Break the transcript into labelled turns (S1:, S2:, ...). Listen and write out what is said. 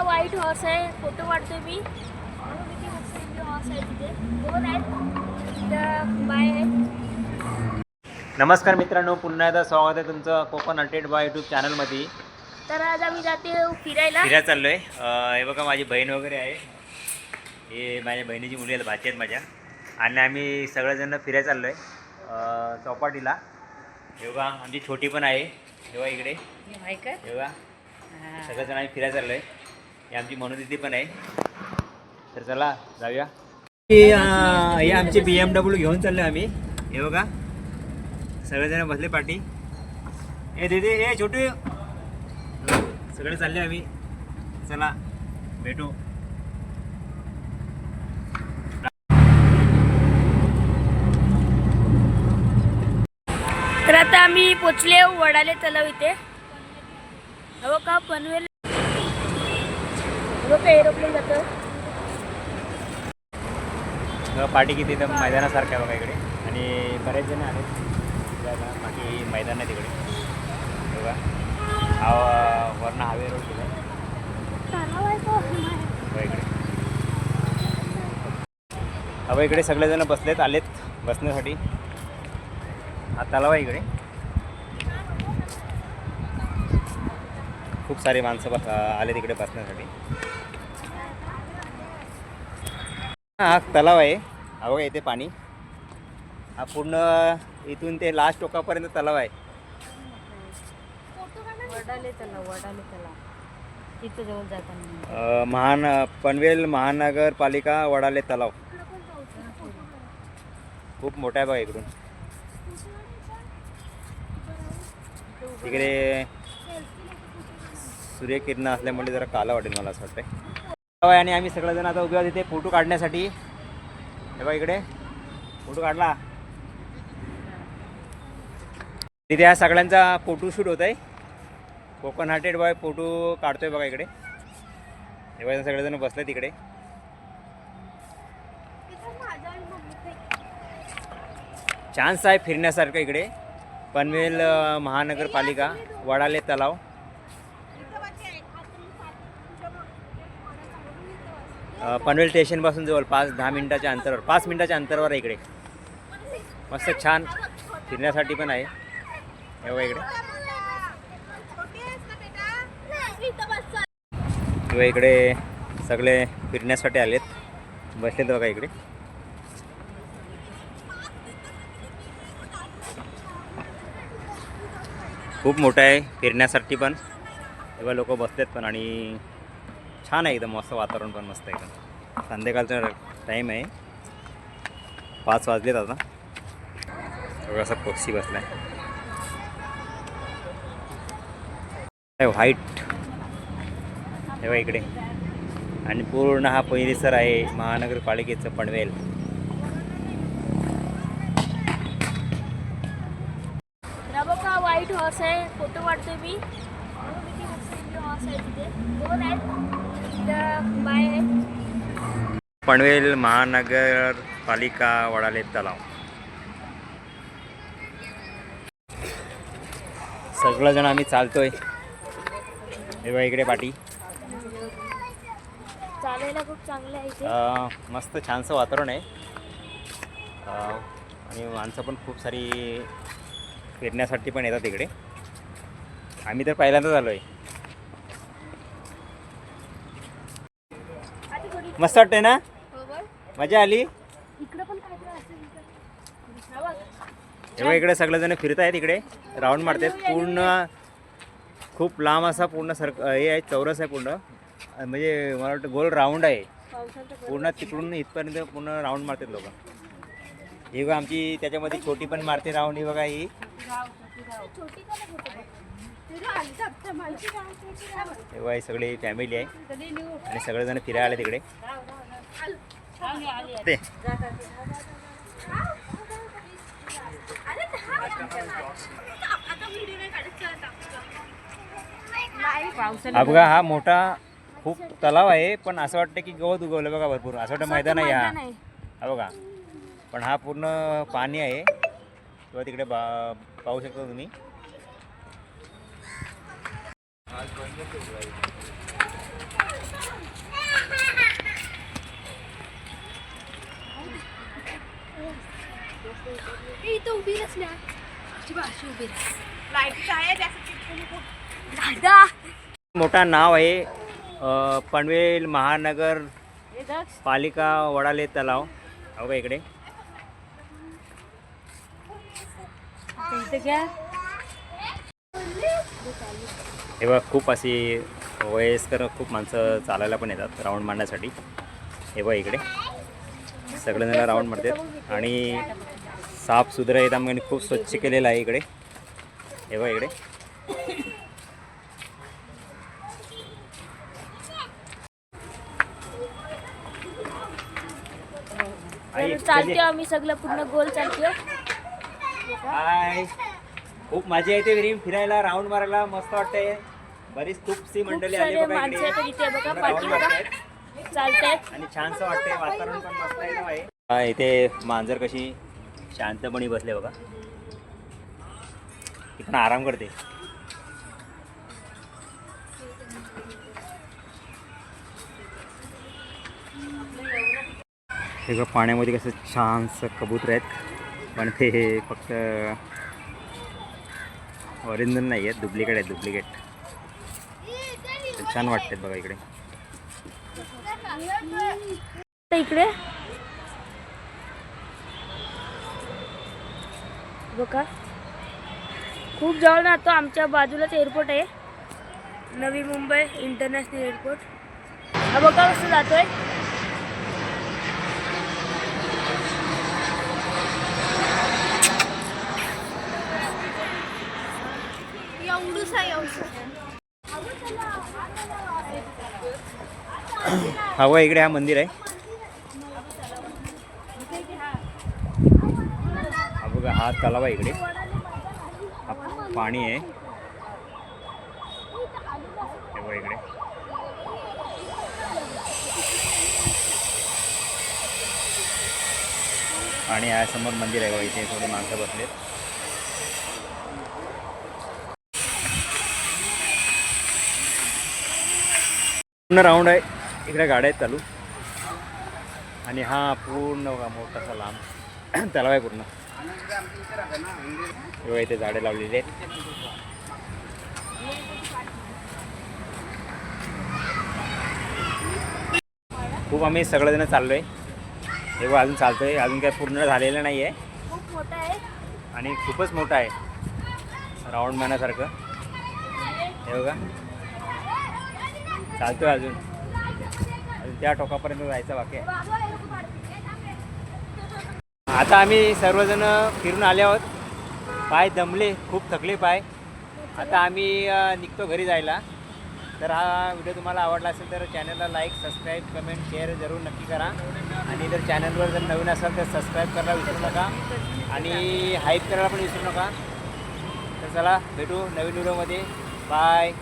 S1: White horse आहे, photo काढतोय मी. किती मस्त हॉर्स आहे तिथे, दोन आहेत बाय आहे.
S2: नमस्कार मित्रांनो, पुन्हा एकदा स्वागत आहे तुमचं कोकण हंटेड बाय यूट्यूब चॅनलमध्ये.
S1: तर आज आम्ही जाते फिरायला
S2: चाललो आहे. हे बघा माझी बहीण वगैरे आहे, हे माझ्या बहिणीची मुली आहेत, भाची आहेत माझ्या, आणि आम्ही सगळेजण फिरायला चाललो आहे चौपाटीला. हे बघा आमची छोटी पण आहे, तेव्हा इकडे हे बघा सगळेजण आम्ही फिरायला चाललो आहे. ही आमची मनोदिती पण आहे, तर चला जाऊया. हे आमची BMW घेऊन चाललो आम्ही. हे बघा सगळेजण बसले पाठी. ए दीदी, ए छोटू, सगळे चालले आम्ही. चला भेटू.
S1: तर आता आम्ही पोचले वडाले तलाव इथे. हो का पनवेल एरोप्लेन जातं.
S2: पाठी किती तर मैदानासारखं आहे बघा इकडे, आणि बरेच जण आले बाकी मैदान आहे तिकडे. बघा हा वर्ण हावे रोड केला इकडे. हवा इकडे सगळेजण बसलेत, आलेत बसण्यासाठी. हा तलाव आहे इकडे, खूप सारे माणसं आले तिकडे बसण्यासाठी. हा तलाव आहे, हा बघा इथे पाणी. हा पूर्ण इथून ते लास्ट टोकापर्यंत तलाव आहे.
S1: वडाले तलाव तिथं जवळ जाताना
S2: पनवेल महानगरपालिका वडाले तलाव खूप मोठा आहे बघा इकडून. तिकडे सूर्यकिरण असल्यामुळे जरा काला वाटेल मला असं वाटतंय. आणि आम्ही सगळेजण आता उभे आहोत तिथे फोटो काढण्यासाठी. हे बघा इकडे फोटो काढला तिथे. या सगळ्यांचा फोटोशूट होत आहे. कोकण हंटेड बाय फोटो काढतोय बघा इकडे. हे बघा सगळेजण बसले तिकडे. चान्स आहे फिरण्यासारखं इकडे. पनवेल महानगरपालिका वडाले तलाव. पनवेल स्टेशनपासून जवळ 5 मिनिटाच्या अंतरावर, 5 मिनिटाच्या अंतरावर आहे इकडे. मस्त छान फिरण्यासाठी पण आहे. हे बघा इकडे किंवा इकडे सगळे फिरण्यासाठी आलेत, बसलेत बघा इकडे. खूप मोठं आहे फिरण्यासाठी पण. तेव्हा लोक बसलेत पण, आणि छान आहे एकदम. मस्त वातावरण पण मस्त एकदम. संध्याकाळचा टाईम आहे, 5 वाजलेत आता. बघा असा पक्षी बसला आहे व्हाईट. तेव्हा इकडे, आणि पूर्ण हा परिसर आहे महानगरपालिकेचं पनवेल.
S1: बघा व्हाईट हॉर्स आहे, फोटो काढतोय मी. किती मस्त हॉर्स आहे तिथे, दोन आहेत बाय आहे.
S2: पनवेल महानगरपालिका वडाले तलाव. सगळेजण आम्ही चालतोय. हे बघा इकडे पाठी.
S1: चालायला खूप चांगलं आहे इथे.
S2: मस्त छानसं वातावरण आहे, आणि माणसं पण खूप सारी फिरण्यासाठी पण येतात इकडे. आम्ही तर पहिल्यांदाच आलो आहे. मस्त वाटतंय ना, मजा आली. तेव्हा इकडे सगळेजण फिरत आहेत, इकडे राऊंड मारतात. पूर्ण खूप लांब असा पूर्ण हे आहे, चौरस आहे पूर्ण. म्हणजे मला वाटतं गोल राऊंड आहे पूर्ण. तिकडून इथपर्यंत पूर्ण राऊंड मारतात लोक. ही बघा आमची त्याच्यामध्ये छोटी पण मारते राऊंड. ही बघा ही तेव्हा सगळी फॅमिली आहे, आणि सगळेजण फिरायला आले तिकडे. ते हा बघा हा मोठा खूप तलाव आहे, पण असं वाटतं की गवत उगवलं बघा भरपूर. असं वाटतं मैदान आहे. हा बघा, पण हा पूर्ण पाणी आहे. किंवा तिकडे पाहू शकता तुम्ही.
S1: कसल्या
S2: मोठा नाव आहे पनवेल महानगर पालिका वडाले तलाव. हो का इकडे हे बघ खूप अशी वयस्कर खूप माणसं चालायला पण येतात राऊंड मारण्यासाठी. हे बघ इकडे सगळेजण राऊंड मारतात आणि साफ सुथरं एकदम आणि खूप स्वच्छ केलेलं आहे इकडे. हे बघ इकडे
S1: चालतो आम्ही सगळं पूर्ण गोल चालतो.
S2: हाय खूप मजा येते घरी फिरायला राऊंड मारायला मस्त वाटतंय. बरीच खूपशी
S1: खूप
S2: मंडळी आली
S1: सारे
S2: बघा
S1: माणसं
S2: इकडे
S1: आहेत इथे बघा
S2: राऊंड
S1: पाठी बघा
S2: मारतायत
S1: चालतायत.
S2: आणि छानसं वाटतंय. वातावरण पण मस्त एकदम आहे. इथे मांजर कशी शांतपणे बसले बघा. ती पण आराम करते. हे बघ पाण्यामध्ये कसं छानसं कबूतर आहेत पण ते फक्त ओरिजिनल नाही आहेत, डुप्लिकेट आहेत. डुप्लिकेट छान वाटतात बघा इकडे.
S1: इकडे बघा खूप जवळ राहतो. आमच्या बाजूलाच एअरपोर्ट आहे, नवी मुंबई इंटरनॅशनल एअरपोर्ट. हा बघा कसं जातोय.
S2: हवा इकडे हा मंदिर आहे. हा बघा हा तलाव आहे इकडे. हा पाणी आहे हे बघा इकडे. आणि या समोर मंदिर आहे बघा. इथे थोडे माणसं बसलेत. पूर्ण राऊंड आहे इकडे. गाड्या आहेत चालू आणि हा पूर्ण बघा मोठासा लांब तलाव आहे पूर्ण. तेव्हा इथे झाडे लावलेली आहेत. खूप आम्ही सगळेजण चाललोय. तेव्हा अजून चालतोय, अजून काय पूर्ण झालेलं नाही आहे.
S1: खूप मोठा आहे
S2: आणि खूपच मोठा आहे राऊंड मारण्यासारखं. हे बघा चालतोय अजून त्या टोकापर्यंत जायचं बाकी आहे. आता आम्ही सर्वजण फिरून आले आहोत. पाय दमले, खूप थकले पाय. आता आम्ही निघतो घरी जायला. तर हा व्हिडिओ तुम्हाला आवडला असेल तर चॅनलला लाईक, सबस्क्राईब, कमेंट, शेअर जरूर नक्की करा. आणि जर चॅनलवर जर नवीन असाल तर सबस्क्राईब करायला विसरू नका आणि हाईप करायला पण विसरू नका. तर चला भेटू नवीन व्हिडिओमध्ये. बाय.